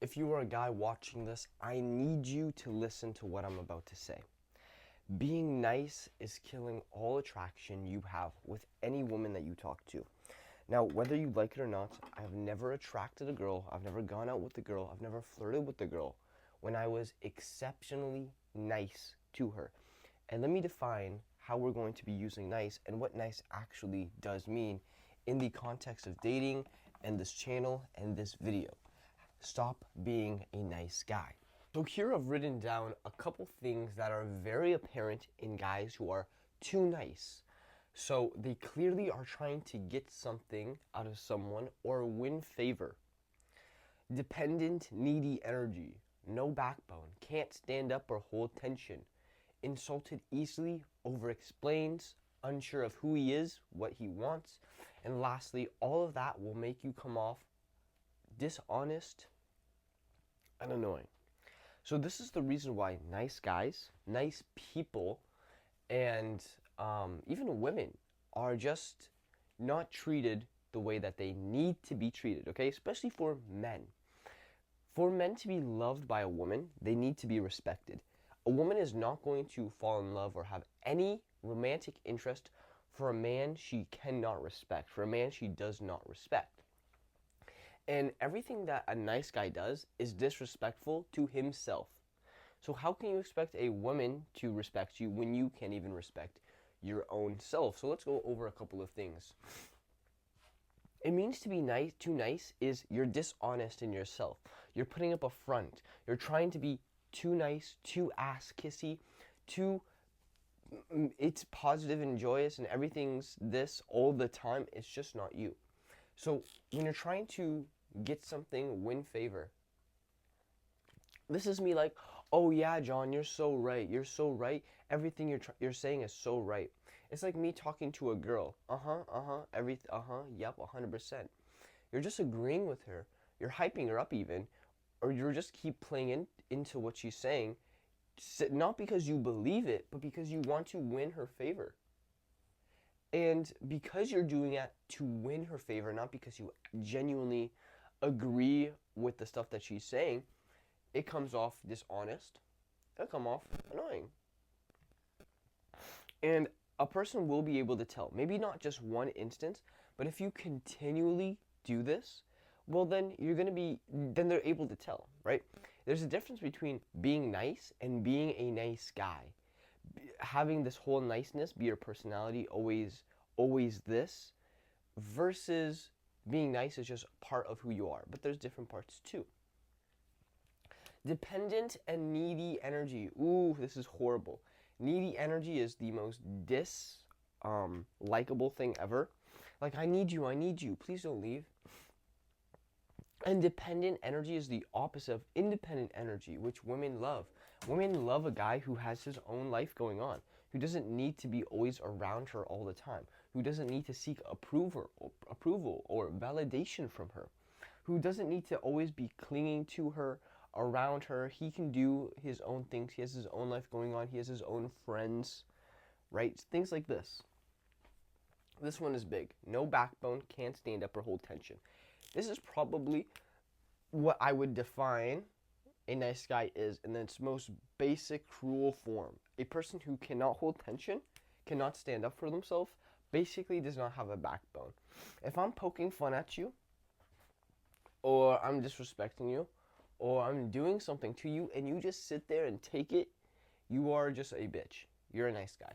if you are a guy watching this, I need you to listen to what I'm about to say. Being nice is killing all attraction you have with any woman that you talk to. Now, whether you like it or not, I have never attracted a girl, I've never gone out with a girl, I've never flirted with a girl when I was exceptionally nice to her. And let me define how we're going to be using nice and what nice actually does mean in the context of dating and this channel and this video. Stop being a nice guy. So here I've written down a couple things that are very apparent in guys who are too nice. So they clearly are trying to get something out of someone or win favor. Dependent, needy energy, no backbone, can't stand up or hold tension, insulted easily, over-explains, unsure of who he is, what he wants, and lastly, all of that will make you come off dishonest and annoying. So this is the reason why nice guys, nice people, and even women are just not treated the way that they need to be treated, okay? Especially for men. For men to be loved by a woman, they need to be respected. A woman is not going to fall in love or have any romantic interest for a man she cannot respect, for a man she does not respect. And everything that a nice guy does is disrespectful to himself. So how can you expect a woman to respect you when you can't even respect your own self? So let's go over a couple of things. It means to be nice, too nice is you're dishonest in yourself. You're putting up a front. You're trying to be too nice, too ass kissy, too it's positive and joyous and everything's this all the time. It's just not you. So when you're trying to get something, win favor, this is me like, oh yeah, John, you're so right. You're so right. Everything you're saying is so right. It's like me talking to a girl. Yep, 100%. You're just agreeing with her. You're hyping her up even, or you're just keep playing into what she's saying, not because you believe it, but because you want to win her favor. And because you're doing that to win her favor, not because you genuinely agree with the stuff that she's saying, it comes off dishonest. It'll come off annoying. And a person will be able to tell. Maybe not just one instance, but if you continually do this, well then then they're able to tell, right? There's a difference between being nice and being a nice guy. Having this whole niceness be your personality, always this, versus being nice is just part of who you are. But there's different parts too. Dependent and needy energy. Ooh, this is horrible. Needy energy is the most likable thing ever. Like, I need you, please don't leave. And dependent energy is the opposite of independent energy, which women love. Women love a guy who has his own life going on, who doesn't need to be always around her all the time, who doesn't need to seek approval or validation from her, who doesn't need to always be clinging to her, around her. He can do his own things. He has his own life going on. He has his own friends, right? Things like this. This one is big. No backbone, can't stand up or hold tension. This is probably what I would define a nice guy is in its most basic, cruel form. A person who cannot hold tension, cannot stand up for themselves, basically does not have a backbone. If I'm poking fun at you, or I'm disrespecting you, or I'm doing something to you and you just sit there and take it, you are just a bitch. You're a nice guy.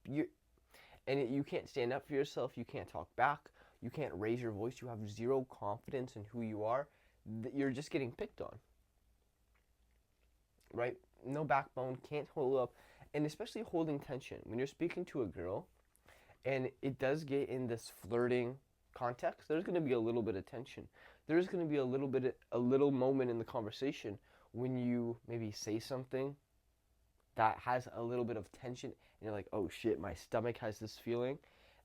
You can't stand up for yourself. You can't talk back. You can't raise your voice. You have zero confidence in who you are. You're just getting picked on, right? No backbone, can't hold up, and especially holding tension. When you're speaking to a girl and it does get in this flirting context, there's going to be a little bit of tension. There's going to be a little moment in the conversation when you maybe say something that has a little bit of tension and you're like, oh shit, my stomach has this feeling.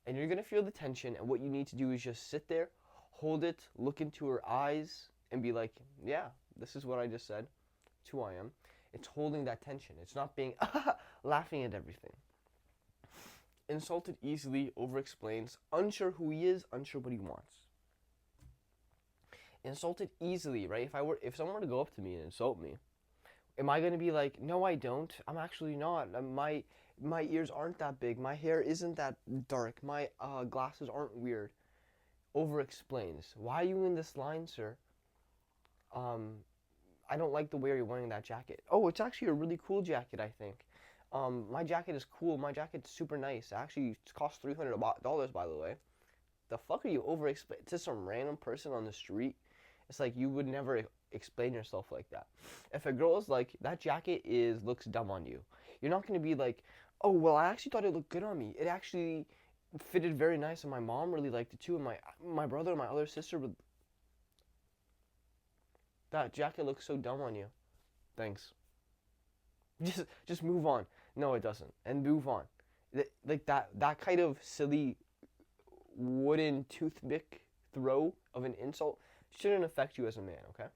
And you're going to feel the tension, and what you need to do is just sit there, hold it, look into her eyes, and be like, yeah, this is what I just said. It's who I am. It's holding that tension. It's not being laughing at everything. Insulted easily, over-explains, unsure who he is, unsure what he wants. insulted easily, right? If someone were to go up to me and insult me, am I gonna be like, no, I don't. I'm actually not. My ears aren't that big. My hair isn't that dark. My glasses aren't weird. Over explains. Why are you in this line, sir? Um, I don't like the way you're wearing that jacket. Oh, it's actually a really cool jacket, I think. My jacket is cool. My jacket's super nice. It actually costs $300, by the way. The fuck are you over explain to some random person on the street? It's like you would never explain yourself like that. If a girl is like, that jacket looks dumb on you, you're not gonna be like, oh well, I actually thought it looked good on me. It actually fitted very nice, and my mom really liked it too, and my brother and my other sister would. That jacket looks so dumb on you. Thanks. Just move on. No, it doesn't, and move on. Like that kind of silly wooden toothpick throw of an insult shouldn't affect you as a man, okay?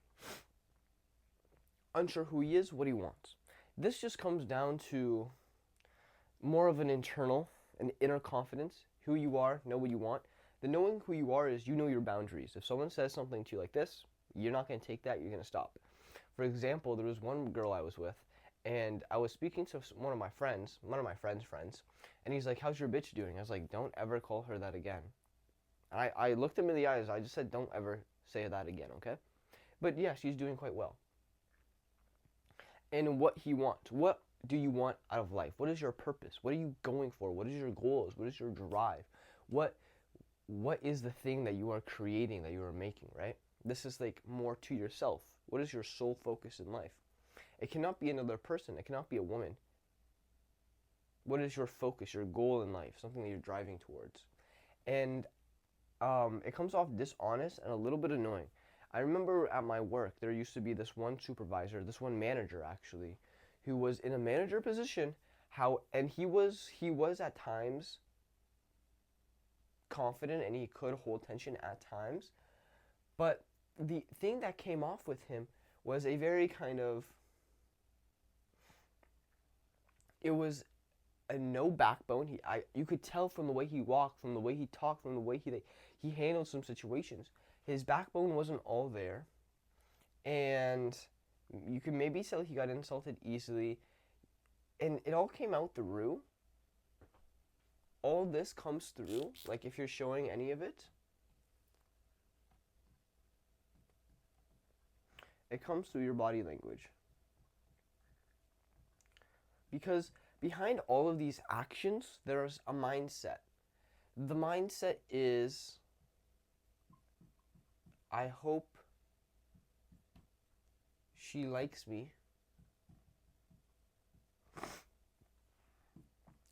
Unsure who he is, what he wants. This just comes down to more of an inner confidence. Who you are, know what you want. The knowing who you are is you know your boundaries. If someone says something to you like this, you're not going to take that, you're going to stop. For example, there was one girl I was with, and I was speaking to one of my friends' friends, and he's like, how's your bitch doing? I was like, don't ever call her that again. And I looked him in the eyes, I just said, don't ever say that again, okay? But yeah, she's doing quite well. And what he wants, what do you want out of life? What is your purpose? What are you going for? What is your goals? What is your drive? What is the thing that you are creating, that you are making, right? This is like more to yourself. What is your sole focus in life? It cannot be another person. It cannot be a woman. What is your focus, your goal in life, something that you're driving towards? And it comes off dishonest and a little bit annoying. I remember at my work, there used to be this one supervisor, this one manager actually, who was in a manager position, and he was at times confident and he could hold tension at times. But the thing that came off with him was a very kind of, it was a no backbone. You could tell from the way he walked, from the way he talked, from the way he handled some situations. His backbone wasn't all there, and you could maybe tell he got insulted easily, and it all came out through. All this comes through, like if you're showing any of it, it comes through your body language. Because behind all of these actions, there's a mindset. The mindset is, I hope she likes me.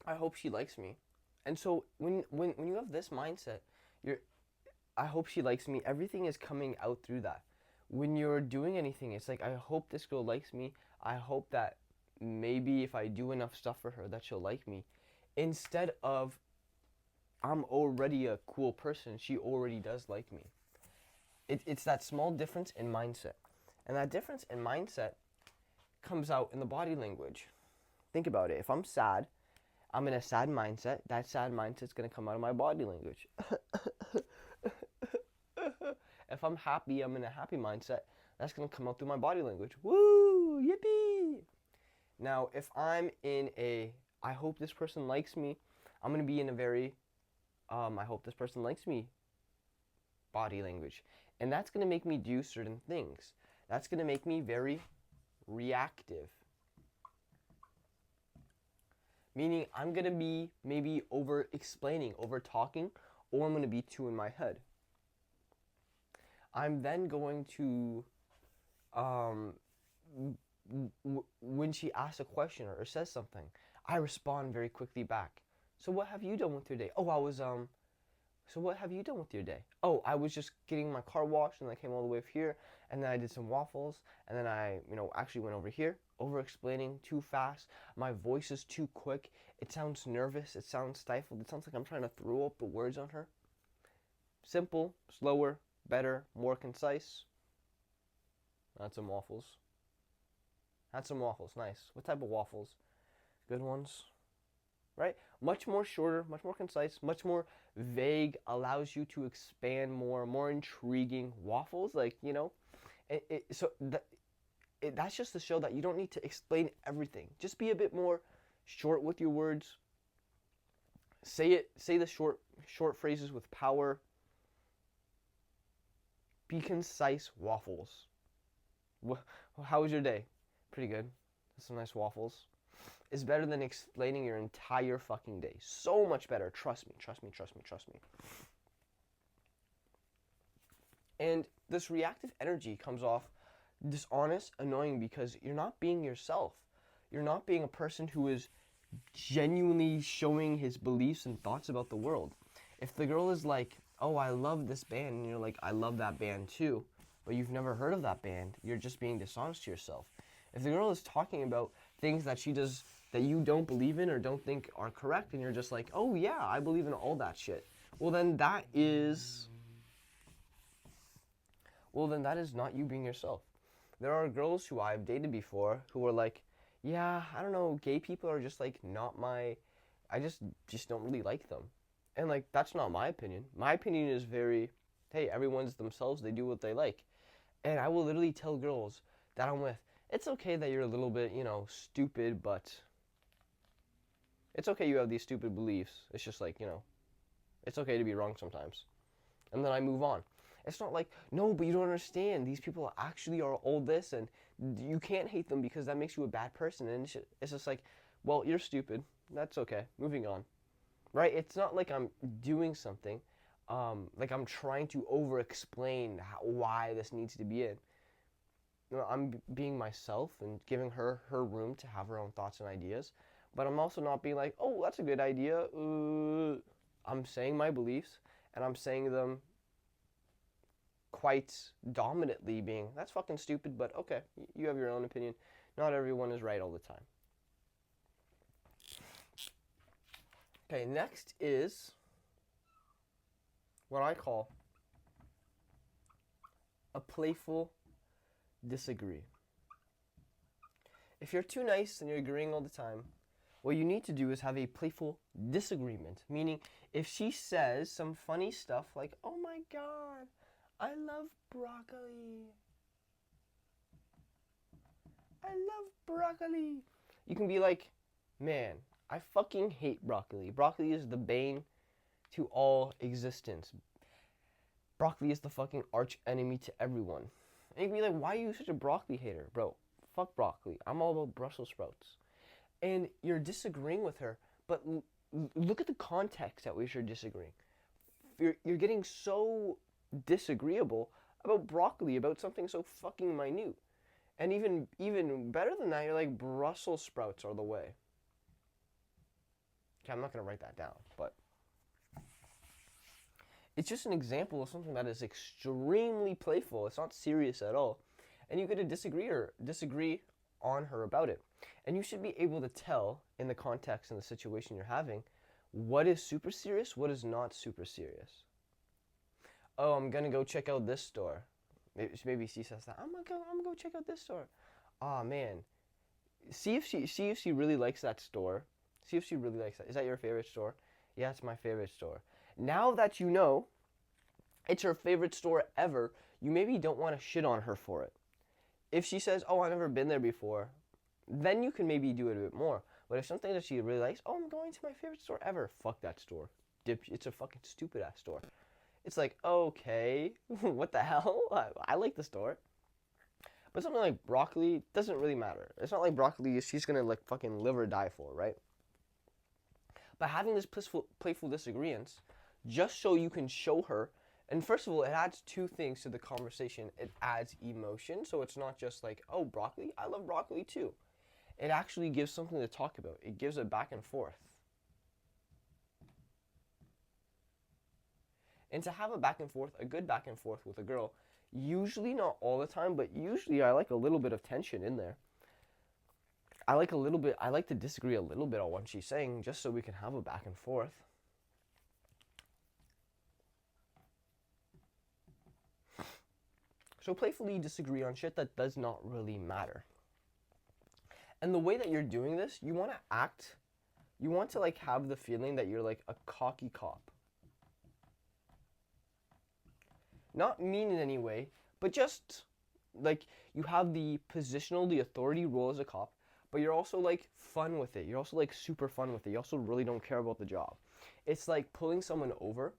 I hope she likes me. And so when you have this mindset, I hope she likes me, everything is coming out through that. When you're doing anything, it's like, I hope this girl likes me. I hope that maybe if I do enough stuff for her that she'll like me. Instead of, I'm already a cool person, she already does like me. It's that small difference in mindset. And that difference in mindset comes out in the body language. Think about it. If I'm sad, I'm in a sad mindset. That sad mindset's going to come out of my body language. If I'm happy, I'm in a happy mindset. That's going to come out through my body language. Woo! Yippee! Now, if I'm in I hope this person likes me, I'm going to be in a very, I hope this person likes me body language. And that's going to make me do certain things. That's going to make me very reactive. Meaning I'm going to be maybe over explaining, over talking, or I'm going to be too in my head. I'm then going to, when she asks a question or says something, I respond very quickly back. So what have you done with your day? So what have you done with your day? Oh, I was just getting my car washed and I came all the way up here and then I did some waffles and then I, actually went over here, over explaining too fast. My voice is too quick. It sounds nervous. It sounds stifled. It sounds like I'm trying to throw up the words on her. Simple, slower, better, more concise. Had some waffles. Nice. What type of waffles? Good ones? right? Much more shorter, much more concise, much more vague, allows you to expand more intriguing. Waffles, like, that's just to show that you don't need to explain everything. Just be a bit more short with your words. Say the short phrases with power. Be concise. Waffles. How was your day? Pretty good. Some nice waffles. Is better than explaining your entire fucking day. So much better. Trust me. And this reactive energy comes off dishonest, annoying, because you're not being yourself. You're not being a person who is genuinely showing his beliefs and thoughts about the world. If the girl is like, oh, I love this band, and you're like, I love that band too, but you've never heard of that band, you're just being dishonest to yourself. If the girl is talking about things that she does that you don't believe in or don't think are correct, and you're just like, oh yeah, I believe in all that shit, well then that is not you being yourself. There are girls who I've dated before who are like, yeah, I don't know, gay people are just like not my, I just don't really like them. And like, that's not my opinion. My opinion is very, hey, everyone's themselves, they do what they like. And I will literally tell girls that I'm with, it's okay that you're a little bit, stupid, but it's okay you have these stupid beliefs. It's just like, it's okay to be wrong sometimes. And then I move on. It's not like, no, but you don't understand. These people actually are all this, and you can't hate them because that makes you a bad person. And it's just like, well, you're stupid. That's okay. Moving on. Right? It's not like I'm doing something, like I'm trying to over-explain why this needs to be in. I'm being myself and giving her room to have her own thoughts and ideas. But I'm also not being like, oh, that's a good idea. I'm saying my beliefs, and I'm saying them quite dominantly, being, that's fucking stupid, but okay, you have your own opinion. Not everyone is right all the time. Okay, next is what I call a playful disagree. If you're too nice and you're agreeing all the time, what you need to do is have a playful disagreement. Meaning, if she says some funny stuff like, oh my god, I love broccoli. I love broccoli. You can be like, man, I fucking hate broccoli. Broccoli is the bane to all existence. Broccoli is the fucking arch enemy to everyone. And you can be like, why are you such a broccoli hater? Bro, fuck broccoli. I'm all about Brussels sprouts. And you're disagreeing with her, but look at the context at which you're disagreeing. You're getting so disagreeable about broccoli, about something so fucking minute. And even better than that, you're like, Brussels sprouts are the way. Okay, I'm not going to write that down, but it's just an example of something that is extremely playful. It's not serious at all. And you get to disagree on her about it. And you should be able to tell in the context and the situation you're having what is super serious, what is not super serious. Oh, I'm gonna go check out this store. Maybe she says that. I'm gonna go check out this store. Oh man. See if she really likes that store. See if she really likes that. Is that your favorite store? Yeah, it's my favorite store. Now that you know it's her favorite store ever, you maybe don't want to shit on her for it. If she says, oh, I've never been there before, then you can maybe do it a bit more. But if something that she really likes, oh, I'm going to my favorite store ever. Fuck that store. It's a fucking stupid ass store. It's like, okay, what the hell? I like the store. But something like broccoli doesn't really matter. It's not like broccoli she's gonna like fucking live or die for, right? But having this playful disagreements, just so you can show her, and first of all, it adds two things to the conversation. It adds emotion, so it's not just like, oh, broccoli, I love broccoli too. It actually gives something to talk about. It gives a back and forth. And to have a back and forth, a good back and forth with a girl, usually not all the time, but usually I like a little bit of tension in there. I like to disagree a little bit on what she's saying, just so we can have a back and forth. So playfully disagree on shit that does not really matter. And the way that you're doing this, you want to act You want to like have the feeling that you're like a cocky cop. Not mean in any way, but just like you have the positional, the authority role as a cop, but you're also like fun with it. You're also like super fun with it. You also really don't care about the job. It's like pulling someone over,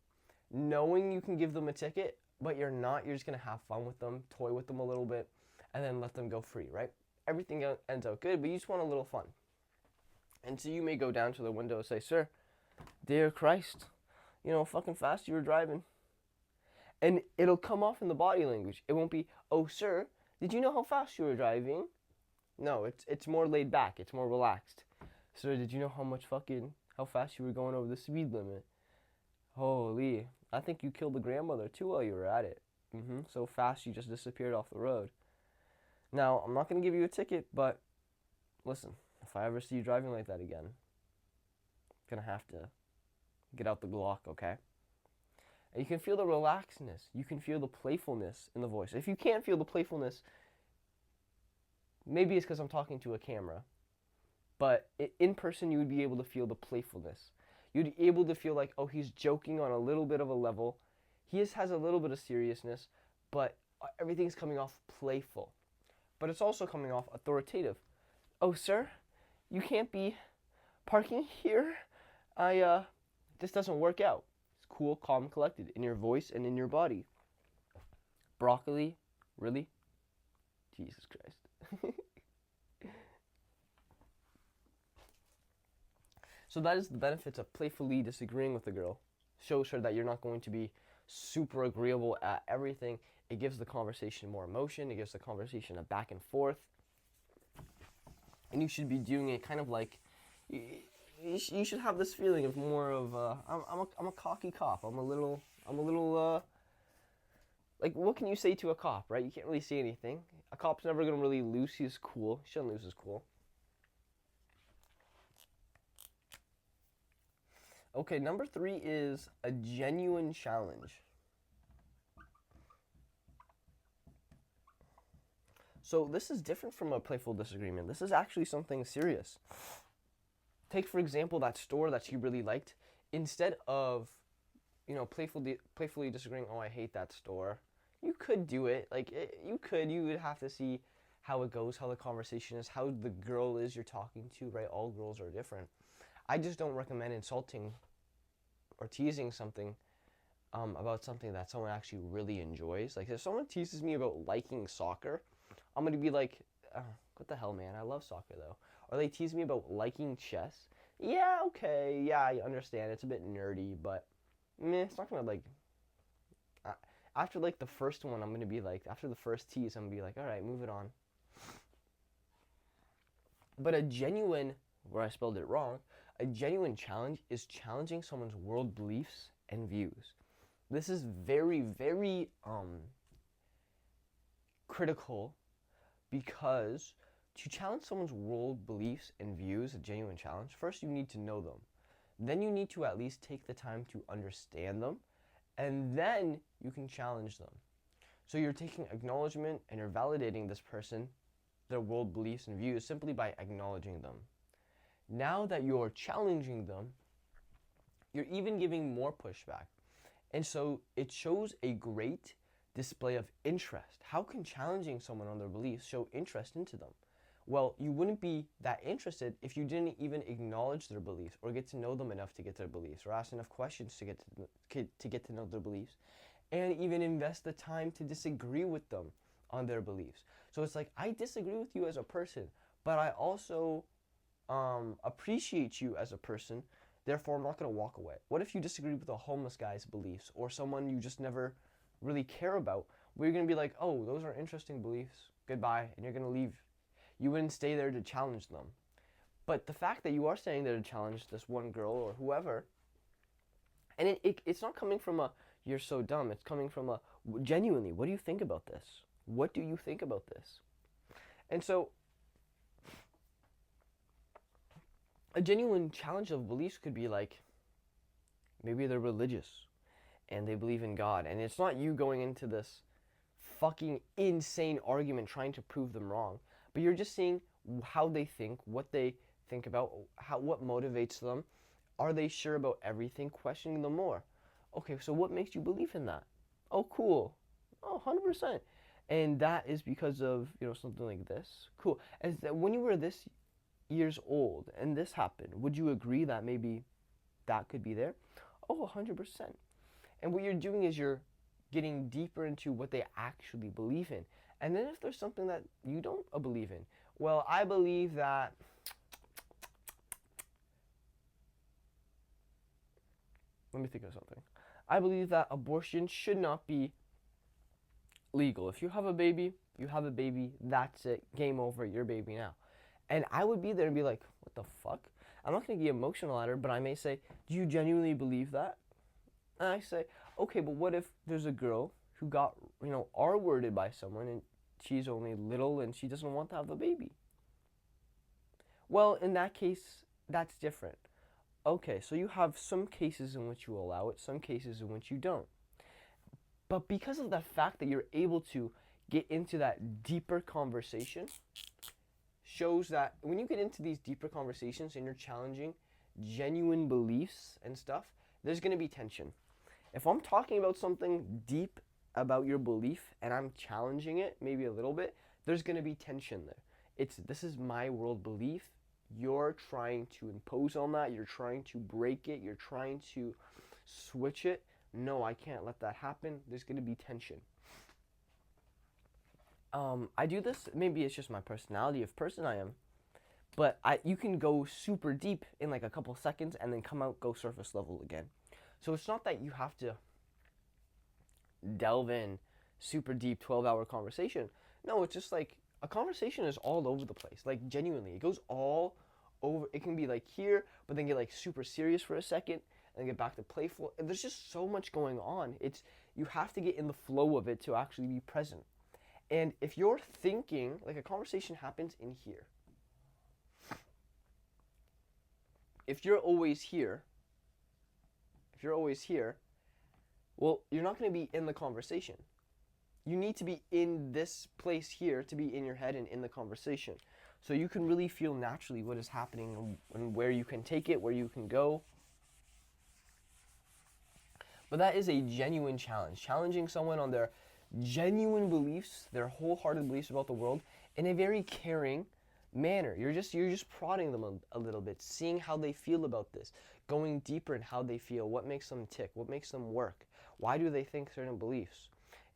knowing you can give them a ticket, but you're not. You're just gonna have fun with them, toy with them a little bit, and then let them go free, right? Everything ends out good, but you just want a little fun. And so you may go down to the window and say, "Sir, dear Christ, you know, fucking fast you were driving." And it'll come off in the body language. It won't be, "Oh, sir, did you know how fast you were driving?" No, it's more laid back. It's more relaxed. "Sir, did you know how fast you were going over the speed limit? Holy, I think you killed the grandmother too while you were at it. So fast you just disappeared off the road. Now, I'm not going to give you a ticket, but listen, if I ever see you driving like that again, I'm going to have to get out the Glock, okay?" And you can feel the relaxedness. You can feel the playfulness in the voice. If you can't feel the playfulness, maybe it's because I'm talking to a camera. But in person, you would be able to feel the playfulness. You'd be able to feel like, oh, he's joking on a little bit of a level. He has a little bit of seriousness, but everything's coming off playful. But it's also coming off authoritative. "Oh, sir, you can't be parking here. This doesn't work out." It's cool, calm, collected in your voice and in your body. Broccoli, really? Jesus Christ. So that is the benefits of playfully disagreeing with a girl. Shows her that you're not going to be super agreeable at everything. It gives the conversation more emotion. It gives the conversation a back and forth. And you should be doing it kind of like, you should have this feeling of more of, I'm a cocky cop. I'm a little, like, what can you say to a cop, right? You can't really say anything. A cop's never going to really lose his cool. He shouldn't lose his cool. Okay, number 3 is a genuine challenge. So this is different from a playful disagreement. This is actually something serious. Take, for example, that store that you really liked. Instead of, playfully disagreeing, "Oh, I hate that store," you could do it. You would have to see how it goes, how the conversation is, how the girl is you're talking to, right? All girls are different. I just don't recommend insulting or teasing something about something that someone actually really enjoys. Like, if someone teases me about liking soccer, I'm going to be like, oh, what the hell, man? I love soccer, though. Or they tease me about liking chess. Yeah, okay, yeah, I understand. It's a bit nerdy, but it's not going to, like... After, like, the first one, I'm going to be like... After the first tease, I'm going to be like, all right, move it on. But a genuine... Where I spelled it wrong... A genuine challenge is challenging someone's world beliefs and views. This is very, very critical, because to challenge someone's world beliefs and views, a genuine challenge, first you need to know them. Then you need to at least take the time to understand them, and then you can challenge them. So you're taking acknowledgement and you're validating this person, their world beliefs and views, simply by acknowledging them. Now that you're challenging them, you're even giving more pushback. And so it shows a great display of interest. How can challenging someone on their beliefs show interest into them? Well, you wouldn't be that interested if you didn't even acknowledge their beliefs or get to know them enough to get their beliefs, or ask enough questions to get to know their beliefs, and even invest the time to disagree with them on their beliefs. So it's like, I disagree with you as a person, but I also appreciate you as a person, therefore I'm not going to walk away. What if you disagree with a homeless guy's beliefs, or someone you just never really care about, where you're going to be like, oh, those are interesting beliefs, goodbye, and you're going to leave. You wouldn't stay there to challenge them. But the fact that you are staying there to challenge this one girl or whoever, and it's not coming from a, you're so dumb, it's coming from a, genuinely, what do you think about this? What do you think about this? And so, a genuine challenge of beliefs could be like, maybe they're religious and they believe in God, and it's not you going into this fucking insane argument trying to prove them wrong, but you're just seeing how they think, what they Think about what motivates them. Are they sure about everything? Questioning them more. Okay, so what makes you believe in that? Oh, cool. Oh, 100%. And that is because of, something like this. Cool. As that when you were this years old and this happened, would you agree that maybe that could be there? Oh, 100%. And what you're doing is you're getting deeper into what they actually believe in. And then if there's something that you don't believe in, well, I believe that, let me think of something. I believe that abortion should not be legal. If you have a baby, you have a baby, that's it, game over, your baby now. And I would be there and be like, what the fuck? I'm not going to get emotional at her, but I may say, do you genuinely believe that? And I say, okay, but what if there's a girl who got, R-worded by someone and she's only little and she doesn't want to have a baby? Well, in that case, that's different. Okay, so you have some cases in which you allow it, some cases in which you don't. But because of the fact that you're able to get into that deeper conversation, shows that when you get into these deeper conversations and you're challenging genuine beliefs and stuff, there's going to be tension. If I'm talking about something deep about your belief and I'm challenging it maybe a little bit, there's going to be tension there. This is my world belief. You're trying to impose on that. You're trying to break it. You're trying to switch it. No, I can't let that happen. There's going to be tension. I do this, maybe it's just my personality of person I am, but you can go super deep in like a couple seconds and then come out, go surface level again. So it's not that you have to delve in super deep 12-hour conversation. No, it's just like a conversation is all over the place. Like genuinely, it goes all over. It can be like here, but then get like super serious for a second and get back to playful. And there's just so much going on. You have to get in the flow of it to actually be present. And if you're thinking, like a conversation happens in here. If you're always here, well, you're not going to be in the conversation. You need to be in this place here to be in your head and in the conversation. So you can really feel naturally what is happening and where you can take it, where you can go. But that is a genuine challenge. Challenging someone on their genuine beliefs, their wholehearted beliefs about the world in a very caring manner. You're just prodding them a little bit, seeing how they feel about this, going deeper in how they feel, what makes them tick, what makes them work, why do they think certain beliefs.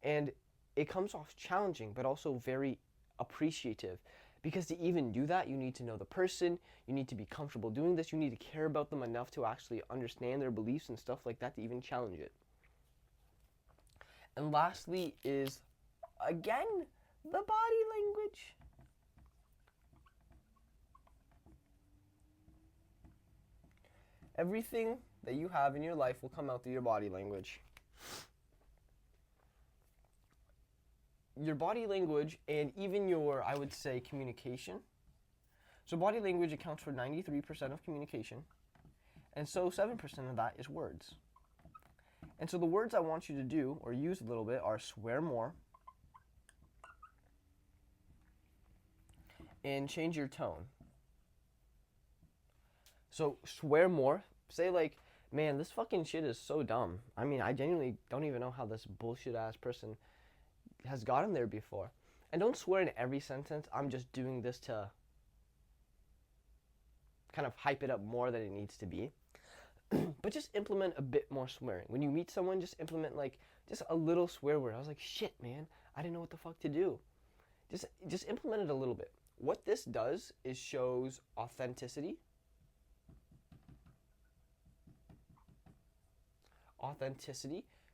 And it comes off challenging, but also very appreciative. Because to even do that, you need to know the person, you need to be comfortable doing this, you need to care about them enough to actually understand their beliefs and stuff like that to even challenge it. And lastly is, again, the body language. Everything that you have in your life will come out through your body language. Your body language and even your, I would say, communication. So body language accounts for 93% of communication. And so 7% of that is words. And so the words I want you to do or use a little bit are swear more and change your tone. So swear more. Say like, man, this fucking shit is so dumb. I mean, I genuinely don't even know how this bullshit ass person has gotten there before. And don't swear in every sentence. I'm just doing this to kind of hype it up more than it needs to be. But just implement a bit more swearing. When you meet someone, just implement like just a little swear word. I was like, shit, man, I didn't know what the fuck to do. Just implement it a little bit. What this does is shows authenticity.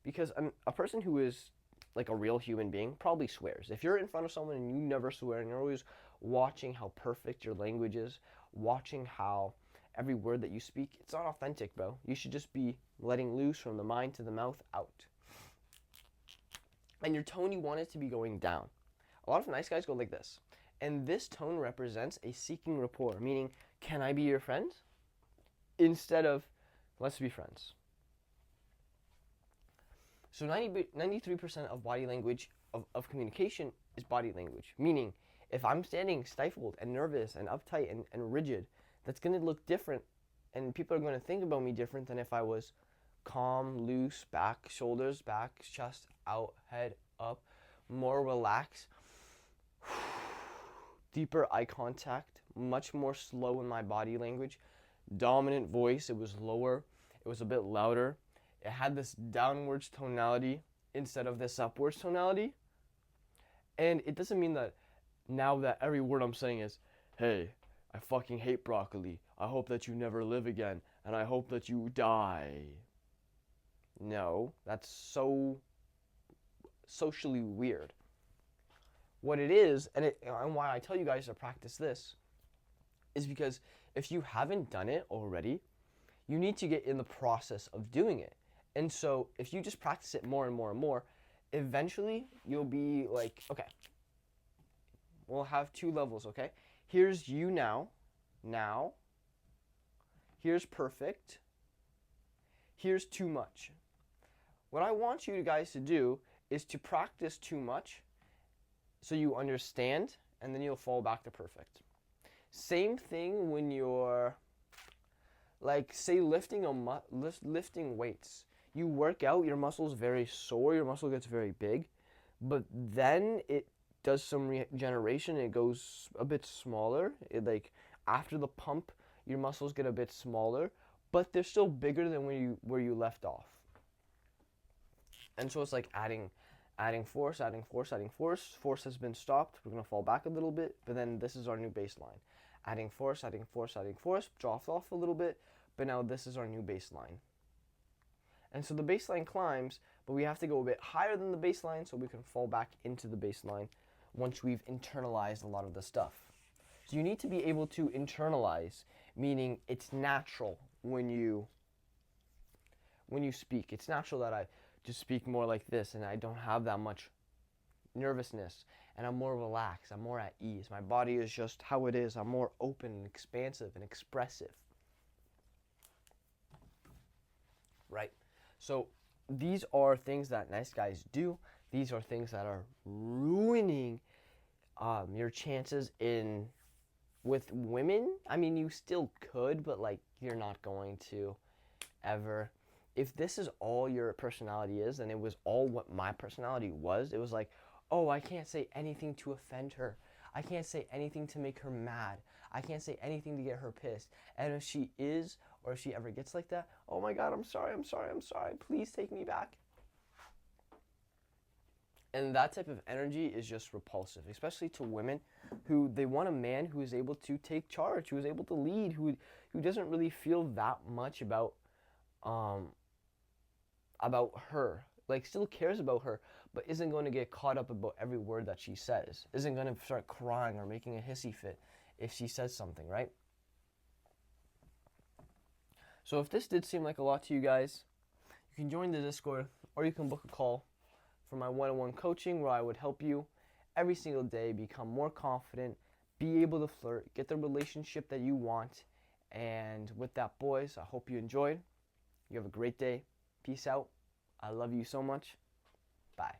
Because a person who is like a real human being probably swears. If you're in front of someone and you never swear and you're always watching how perfect your language is, watching how every word that you speak, it's not authentic, bro. You should just be letting loose from the mind to the mouth out. And your tone, you want it to be going down. A lot of nice guys go like this. And this tone represents a seeking rapport, meaning, can I be your friend? Instead of, let's be friends. So 93% of body language, of communication, is body language. Meaning, if I'm standing stifled and nervous and uptight and rigid, that's going to look different, and people are going to think about me different than if I was calm, loose, back, shoulders back, chest out, head up, more relaxed, deeper eye contact, much more slow in my body language, dominant voice. It was lower, it was a bit louder, it had this downwards tonality instead of this upwards tonality. And it doesn't mean that now that every word I'm saying is, hey, I fucking hate broccoli, I hope that you never live again, and I hope that you die. No, that's so socially weird. What it is, and why I tell you guys to practice this, is because if you haven't done it already, you need to get in the process of doing it. And so if you just practice it more and more and more, eventually you'll be like, okay, we'll have 2 levels, okay? Here's you now. Here's perfect. Here's too much. What I want you guys to do is to practice too much so you understand, and then you'll fall back to perfect. Same thing when you're, like, say lifting weights. You work out, your muscle's very sore, your muscle gets very big, but then it does some regeneration and it goes a bit smaller. Like after the pump, your muscles get a bit smaller, but they're still bigger than where you left off. And so it's like adding force. Force has been stopped. We're going to fall back a little bit, but then this is our new baseline. Adding force, dropped off a little bit, but now this is our new baseline. And so the baseline climbs, but we have to go a bit higher than the baseline so we can fall back into the baseline once we've internalized a lot of the stuff. So you need to be able to internalize, meaning it's natural when you speak. It's natural that I just speak more like this and I don't have that much nervousness and I'm more relaxed, I'm more at ease. My body is just how it is. I'm more open and expansive and expressive. Right? So these are things that nice guys do. These are things that are ruining your chances with women. I mean, you still could, but like you're not going to ever. If this is all your personality is, and it was all what my personality was, it was like, oh, I can't say anything to offend her. I can't say anything to make her mad. I can't say anything to get her pissed. And if she is, or if she ever gets like that, oh my God, I'm sorry. Please take me back. And that type of energy is just repulsive, especially to women who they want a man who is able to take charge, who is able to lead, who doesn't really feel that much about her, like still cares about her, but isn't going to get caught up about every word that she says, isn't going to start crying or making a hissy fit if she says something, right? So if this did seem like a lot to you guys, you can join the Discord or you can book a call for my one-on-one coaching where I would help you every single day become more confident, be able to flirt, get the relationship that you want. And with that, boys, I hope you enjoyed. You have a great day. Peace out. I love you so much. Bye.